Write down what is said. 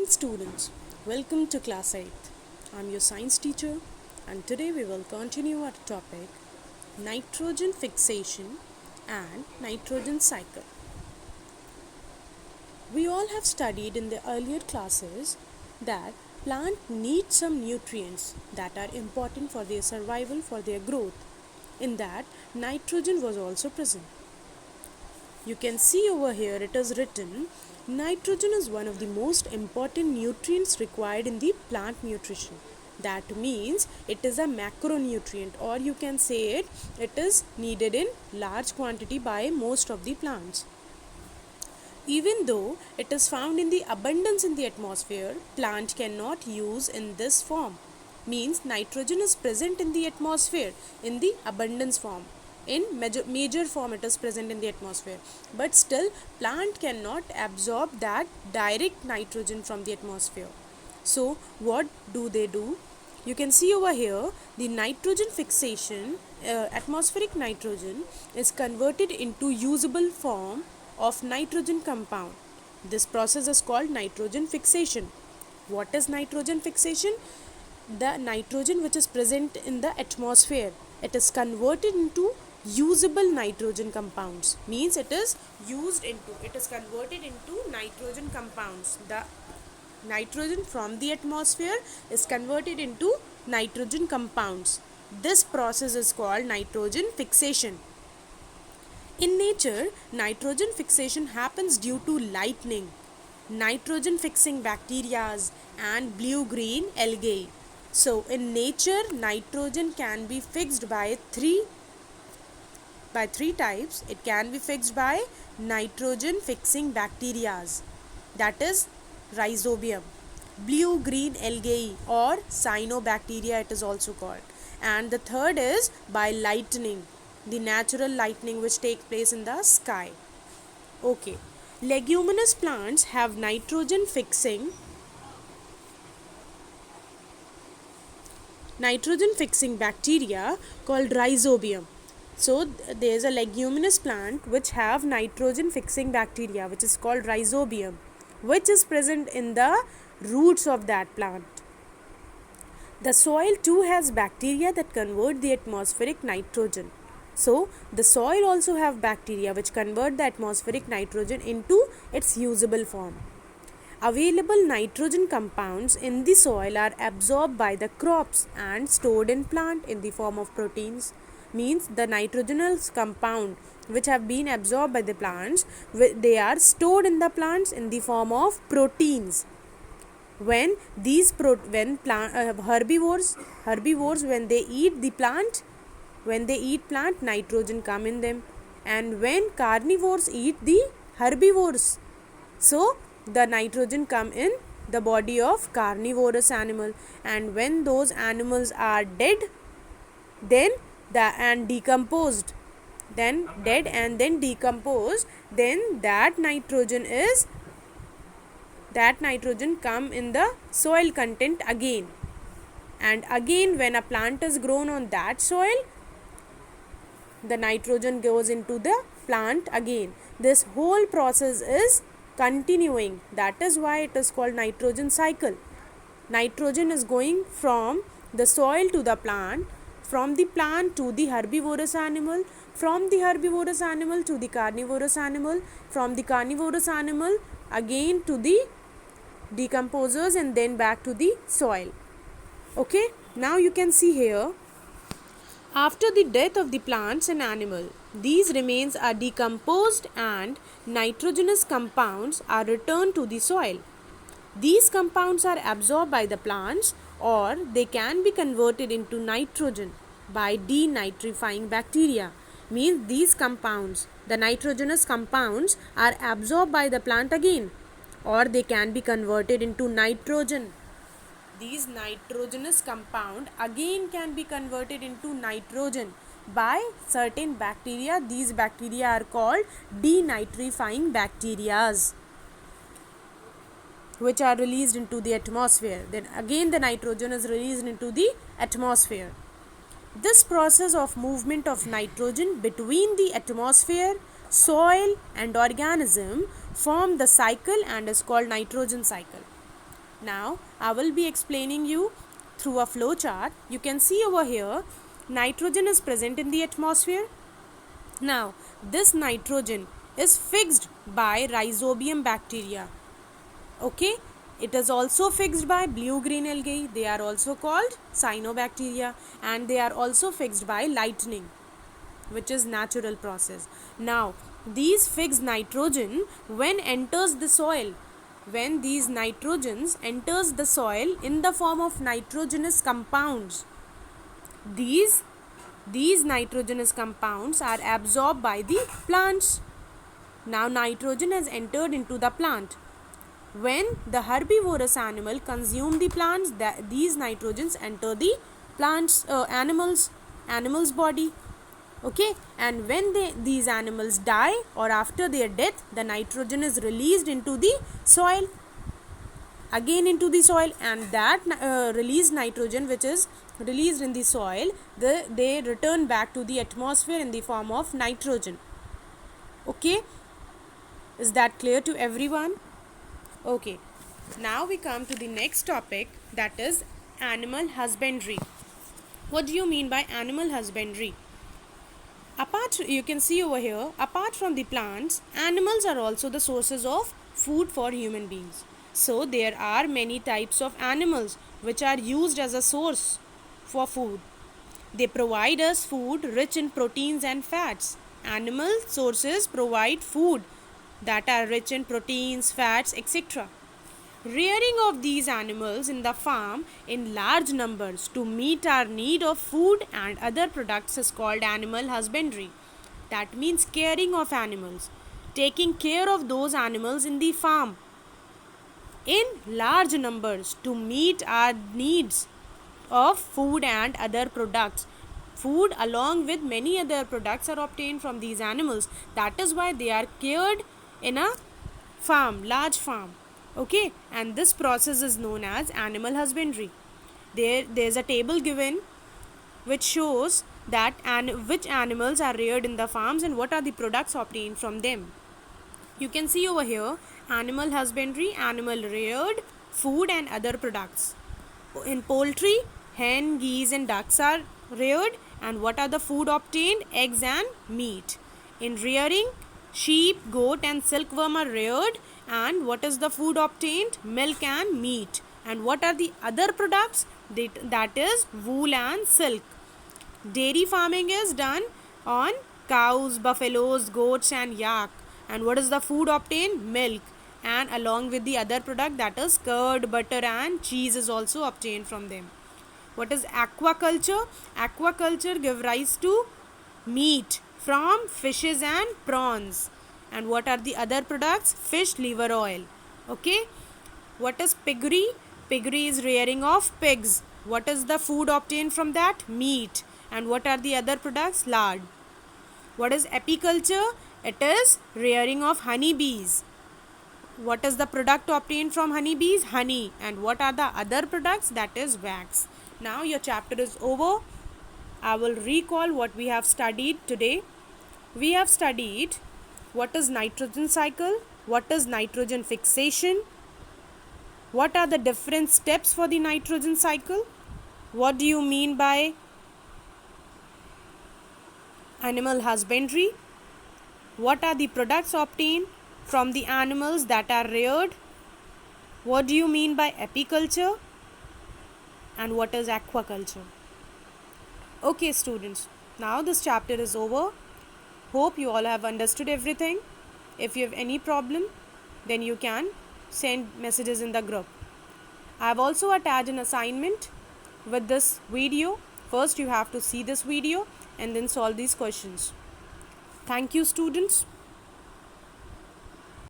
students, welcome to class 8th. I'm your science teacher and today we will continue our topic nitrogen fixation and nitrogen cycle. We all have studied in the earlier classes that plant need some nutrients that are important for their survival, for their growth. In that, nitrogen was also present. You can see over here it is written nitrogen is one of the most important nutrients required in the plant nutrition. That means it is a macronutrient, or you can say it is needed in large quantity by most of the plants. Even though it is found in the abundance in the atmosphere, plant cannot use in this form. Means nitrogen is present in the atmosphere in the abundance form. In major form it is present in the atmosphere, but still plant cannot absorb that direct nitrogen from the atmosphere. So what do? You can see over here the nitrogen fixation, atmospheric nitrogen is converted into usable form of nitrogen compound. This process is called nitrogen fixation. What is nitrogen fixation? The nitrogen which is present in the atmosphere, it is converted into usable nitrogen compounds. Means it is converted into nitrogen compounds. The nitrogen from the atmosphere is converted into nitrogen compounds. This process is called nitrogen fixation. In nature, nitrogen fixation happens due to lightning, nitrogen fixing bacteria and blue-green algae. So in nature, nitrogen can be fixed by three types. It can be fixed by nitrogen fixing bacteria, that is rhizobium, blue-green algae or cyanobacteria it is also called, and the third is by lightning, the natural lightning which takes place in the sky. Okay, leguminous plants have nitrogen fixing bacteria called rhizobium. So there is a leguminous plant which have nitrogen fixing bacteria which is called rhizobium, which is present in the roots of that plant. The soil too has bacteria that convert the atmospheric nitrogen. So the soil also have bacteria which convert the atmospheric nitrogen into its usable form. Available nitrogen compounds in the soil are absorbed by the crops and stored in plant in the form of proteins. Means the nitrogenous compound which have been absorbed by the plants, they are stored in the plants in the form of proteins. When herbivores when they eat the plant, nitrogen come in them, and when carnivores eat the herbivores, so the nitrogen come in the body of carnivorous animal, and when those animals are dead and decomposed, then that nitrogen come in the soil content again, and again when a plant is grown on that soil, the nitrogen goes into the plant again. This whole process is continuing. That is why it is called nitrogen cycle. Nitrogen is going from the soil to the plant, from the plant to the herbivorous animal, from the herbivorous animal to the carnivorous animal, from the carnivorous animal again to the decomposers, and then back to the soil. Okay, now you can see here, after the death of the plants and animal, these remains are decomposed and nitrogenous compounds are returned to the soil. These compounds are absorbed by the plants, or they can be converted into nitrogen by denitrifying bacteria. Means these compounds, the nitrogenous compounds, are absorbed by the plant again, or they can be converted into nitrogen. These nitrogenous compound again can be converted into nitrogen by certain bacteria. These bacteria are called denitrifying bacteria, which are released into the atmosphere. Then again the nitrogen is released into the atmosphere. This process of movement of nitrogen between the atmosphere, soil and organism form the cycle and is called nitrogen cycle. Now I will be explaining you through a flow chart. You can see over here nitrogen is present in the atmosphere. Now this nitrogen is fixed by rhizobium bacteria. Okay, it is also fixed by blue-green algae. They are also called cyanobacteria, and they are also fixed by lightning, which is natural process. Now these fixed nitrogen when enters the soil, when these nitrogens enters the soil in the form of nitrogenous compounds, these nitrogenous compounds are absorbed by the plants. Now nitrogen has entered into the plant. When the herbivorous animal consume the plants, these nitrogens enter the plants animals body. Okay, and when these animals die or after their death, the nitrogen is released into the soil, and that released nitrogen which is released in the soil, they return back to the atmosphere in the form of nitrogen. Okay, is that clear to everyone? Okay, now we come to the next topic, that is animal husbandry. What do you mean by animal husbandry? You can see over here, apart from the plants, animals are also the sources of food for human beings. So there are many types of animals which are used as a source for food. They provide us food rich in proteins and fats. Animal sources provide food that are rich in proteins, fats, etc. Rearing of these animals in the farm in large numbers to meet our need of food and other products is called animal husbandry. That means caring of animals, taking care of those animals in the farm in large numbers to meet our needs of food and other products. Food along with many other products are obtained from these animals. That is why they are cared in a farm, large farm. Okay, and this process is known as animal husbandry. There's a table given which shows that which animals are reared in the farms and what are the products obtained from them. You can see over here animal husbandry, animal reared, food and other products. In poultry, hen, geese and ducks are reared, and what are the food obtained? Eggs and meat. In rearing, sheep, goat and silkworm are reared, and what is the food obtained? Milk and meat. And what are the other products? That is wool and silk. Dairy farming is done on cows, buffaloes, goats and yak. And what is the food obtained? Milk. And along with the other product, that is curd, butter and cheese is also obtained from them. What is aquaculture? Aquaculture gives rise to meat from fishes and prawns. And what are the other products? Fish liver oil. Okay. What is piggery? Piggery is rearing of pigs. What is the food obtained from that? Meat. And what are the other products? Lard. What is apiculture? It is rearing of honeybees. What is the product obtained from honeybees? Honey. And what are the other products? That is wax. Now your chapter is over. I will recall what we have studied today. We have studied what is nitrogen cycle, what is nitrogen fixation, what are the different steps for the nitrogen cycle, what do you mean by animal husbandry, what are the products obtained from the animals that are reared, what do you mean by apiculture, and what is aquaculture. Okay students, now this chapter is over. Hope you all have understood everything. If you have any problem, then you can send messages in the group. I have also attached an assignment with this video. First you have to see this video and then solve these questions. Thank you students.